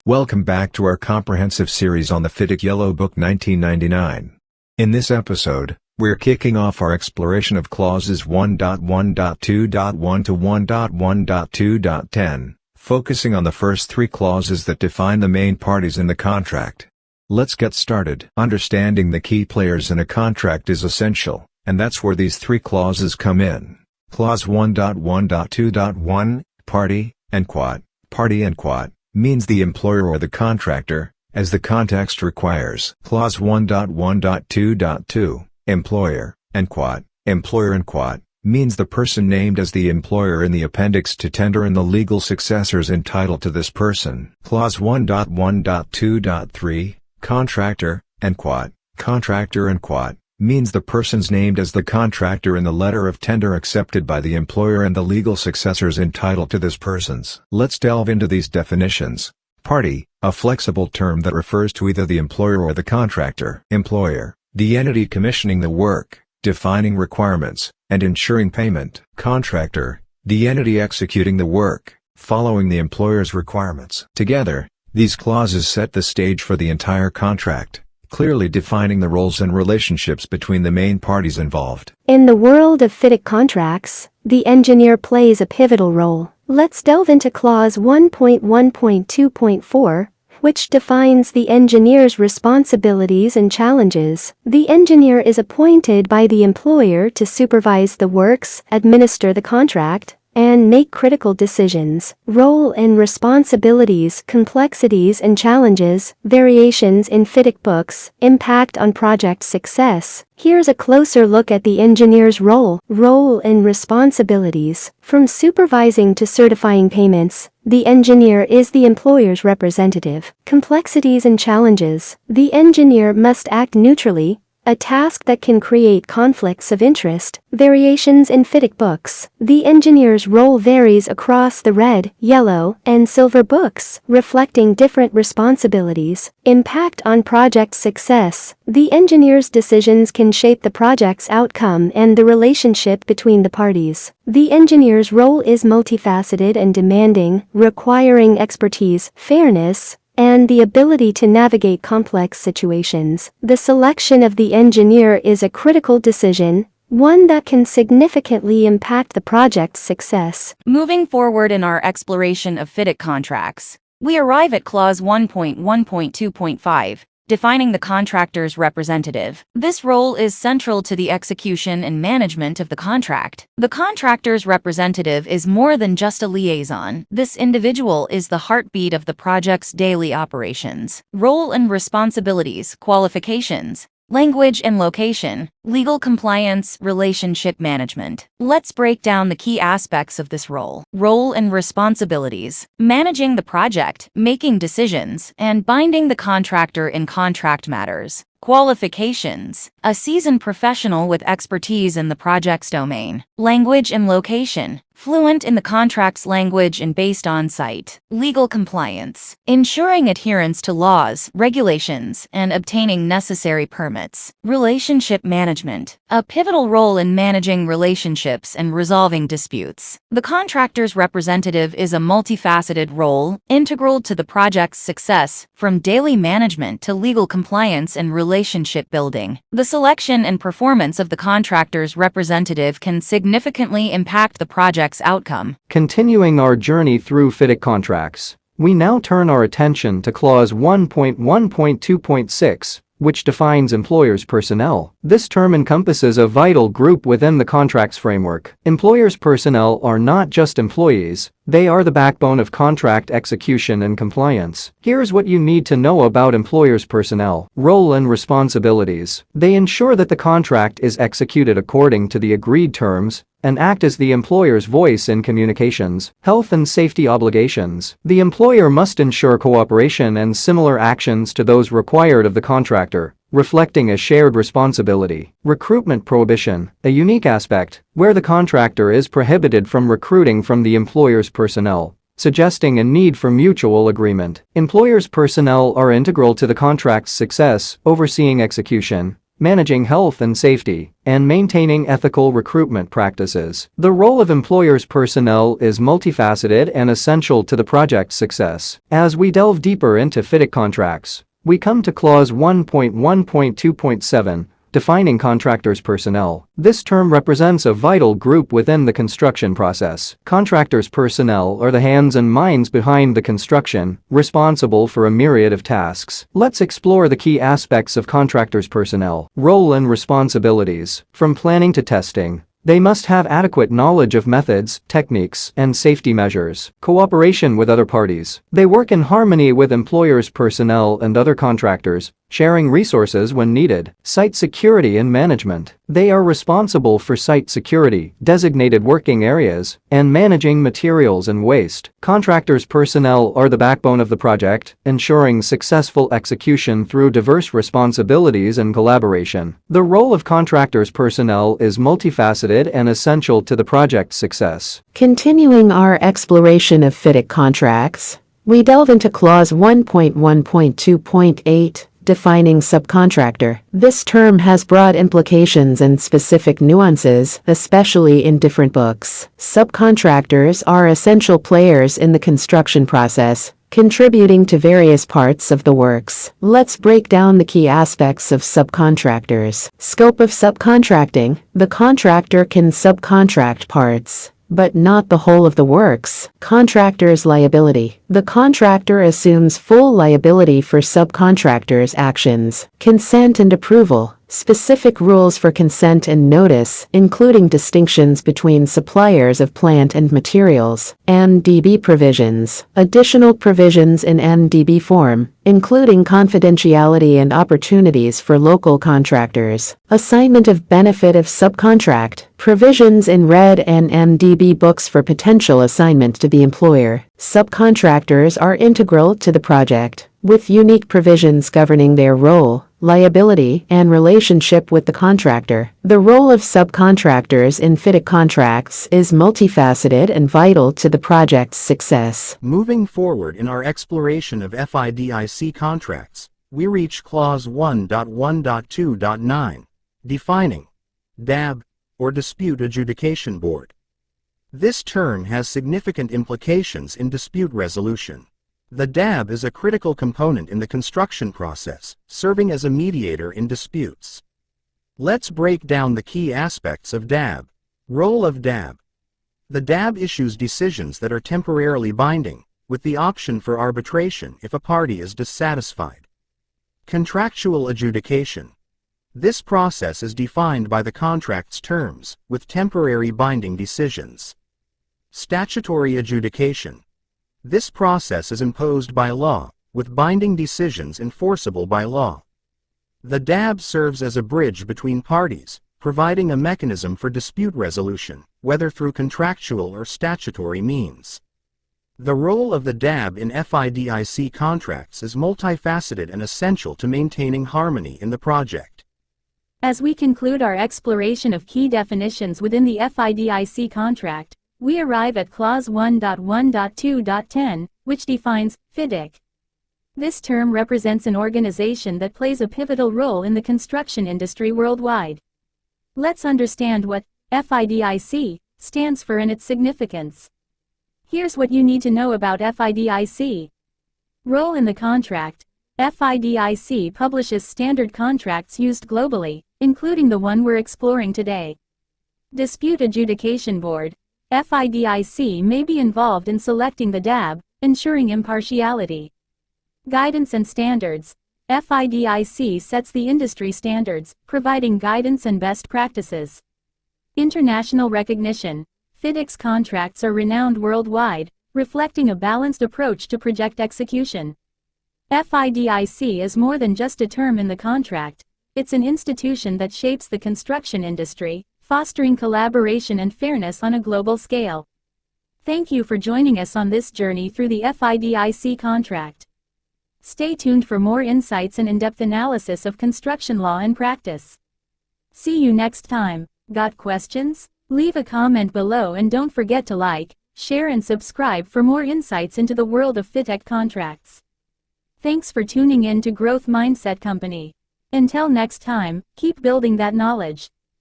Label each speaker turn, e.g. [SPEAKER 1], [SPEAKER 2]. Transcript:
[SPEAKER 1] Welcome back to our comprehensive series on the FIDIC Yellow Book 1999. In this episode, we're kicking off our exploration of clauses 1.1.2.1 to 1.1.2.10, focusing on the first three clauses that define the main parties in the contract. Let's get started. Understanding the key players in a contract is essential, and that's where these three clauses come in. Clause 1.1.2.1, party, and quad. Party and quad means the employer or the contractor, as the context requires. Clause 1.1.2.2, employer, and quad. Employer and quad means the person named as the employer in the appendix to tender and the legal successors entitled to this person. Clause 1.1.2.3, contractor, and quad. Contractor and quad means the persons named as the contractor in the letter of tender accepted by the employer and the legal successors entitled to this persons. Let's delve into these definitions. Party, a flexible term that refers to either the employer or the contractor. Employer, the entity commissioning the work, defining requirements, and ensuring payment. Contractor, the entity executing the work, following the employer's requirements. Together, these clauses set the stage for the entire contract, clearly defining the roles and relationships between the main parties involved.
[SPEAKER 2] In the world of FIDIC contracts, the engineer plays a pivotal role. Let's delve into Clause 1.1.2.4, which defines the engineer's responsibilities and challenges. The engineer is appointed by the employer to supervise the works, administer the contract, and make critical decisions. Role and responsibilities, complexities and challenges, variations in FIDIC books, impact on project success. Here's a closer look at the engineer's role and responsibilities. From supervising to certifying payments, the engineer is the employer's representative. Complexities and challenges. The engineer must act neutrally, a task that can create conflicts of interest. Variations in FIDIC books. The engineer's role varies across the red, yellow, and silver books, reflecting different responsibilities. Impact on project success. The engineer's decisions can shape the project's outcome and the relationship between the parties. The engineer's role is multifaceted and demanding, requiring expertise, fairness, and the ability to navigate complex situations. The selection of the engineer is a critical decision, one that can significantly impact the project's success.
[SPEAKER 3] Moving forward in our exploration of FIDIC contracts, we arrive at Clause 1.1.2.5, defining the contractor's representative. This role is central to the execution and management of the contract. The contractor's representative is more than just a liaison. This individual is the heartbeat of the project's daily operations. Role and responsibilities, qualifications, language and location, legal compliance, relationship management. Let's break down the key aspects of this role. Role and responsibilities: managing the project, making decisions, and binding the contractor in contract matters. Qualifications: a seasoned professional with expertise in the project's domain. Language and location: fluent in the contract's language and based on site. Legal compliance: ensuring adherence to laws, regulations, and obtaining necessary permits. Relationship management: a pivotal role in managing relationships and resolving disputes. The contractor's representative is a multifaceted role, integral to the project's success, from daily management to legal compliance and relationship building. The selection and performance of the contractor's representative can significantly impact the project's outcome.
[SPEAKER 4] Continuing our journey through FIDIC contracts, we now turn our attention to Clause 1.1.2.6, which defines employer's personnel. This term encompasses a vital group within the contract's framework. Employer's personnel are not just employees, they are the backbone of contract execution and compliance. Here's what you need to know about employer's personnel. Role and responsibilities: they ensure that the contract is executed according to the agreed terms and act as the employer's voice in communications. Health and safety obligations: the employer must ensure cooperation and similar actions to those required of the contractor, reflecting a shared responsibility. Recruitment prohibition: a unique aspect, where the contractor is prohibited from recruiting from the employer's personnel, suggesting a need for mutual agreement. Employer's personnel are integral to the contract's success, overseeing execution, managing health and safety, and maintaining ethical recruitment practices. The role of employers' personnel is multifaceted and essential to the project's success. As we delve deeper into FIDIC contracts, we come to Clause 1.1.2.7, defining contractors' personnel. This term represents a vital group within the construction process. Contractors' personnel are the hands and minds behind the construction, responsible for a myriad of tasks. Let's explore the key aspects of contractors' personnel. Role and responsibilities. From planning to testing, they must have adequate knowledge of methods, techniques, and safety measures. Cooperation with other parties. They work in harmony with employers' personnel and other contractors, sharing resources when needed. Site security and management. They are responsible for site security, designated working areas, and managing materials and waste. Contractors' personnel are the backbone of the project, ensuring successful execution through diverse responsibilities and collaboration. The role of contractors' personnel is multifaceted and essential to the project's success.
[SPEAKER 5] Continuing our exploration of FIDIC contracts, we delve into Clause 1.1.2.8, defining subcontractor. This term has broad implications and specific nuances, especially in different books. Subcontractors are essential players in the construction process, contributing to various parts of the works. Let's break down the key aspects of subcontractors. Scope of subcontracting. The contractor can subcontract parts, but not the whole of the works. Contractor's liability. The contractor assumes full liability for subcontractors' actions. Consent and approval. Specific rules for consent and notice, including distinctions between suppliers of plant and materials. NDB provisions. Additional provisions in NDB form, including confidentiality and opportunities for local contractors. Assignment of benefit of subcontract. Provisions in RED and NDB books for potential assignment to the employer. Subcontractors are integral to the project, with unique provisions governing their role, liability, and relationship with the contractor. The role of subcontractors in FIDIC contracts is multifaceted and vital to the project's success.
[SPEAKER 6] Moving forward in our exploration of FIDIC contracts, we reach Clause 1.1.2.9, defining DAB, or Dispute Adjudication Board. This term has significant implications in dispute resolution. The DAB is a critical component in the construction process, serving as a mediator in disputes. Let's break down the key aspects of DAB. Role of DAB. The DAB issues decisions that are temporarily binding, with the option for arbitration if a party is dissatisfied. Contractual adjudication. This process is defined by the contract's terms, with temporary binding decisions. Statutory adjudication. This process is imposed by law, with binding decisions enforceable by law. The DAB serves as a bridge between parties, providing a mechanism for dispute resolution, whether through contractual or statutory means. The role of the DAB in FIDIC contracts is multifaceted and essential to maintaining harmony in the project.
[SPEAKER 7] As we conclude our exploration of key definitions within the FIDIC contract, we arrive at Clause 1.1.2.10, which defines FIDIC. This term represents an organization that plays a pivotal role in the construction industry worldwide. Let's understand what FIDIC stands for and its significance. Here's what you need to know about FIDIC. Role in the contract. FIDIC publishes standard contracts used globally, including the one we're exploring today. Dispute Adjudication Board. FIDIC may be involved in selecting the DAB, ensuring impartiality. Guidance and standards. FIDIC sets the industry standards, providing guidance and best practices. International recognition. FIDIC's contracts are renowned worldwide, reflecting a balanced approach to project execution. FIDIC is more than just a term in the contract. It's an institution that shapes the construction industry, fostering collaboration and fairness on a global scale. Thank you for joining us on this journey through the FIDIC contract. Stay tuned for more insights and in-depth analysis of construction law and practice. See you next time. Got questions? Leave a comment below and don't forget to like, share and subscribe for more insights into the world of FIDIC contracts. Thanks for tuning in to Growth Mindset Company. Until next time, keep building that knowledge.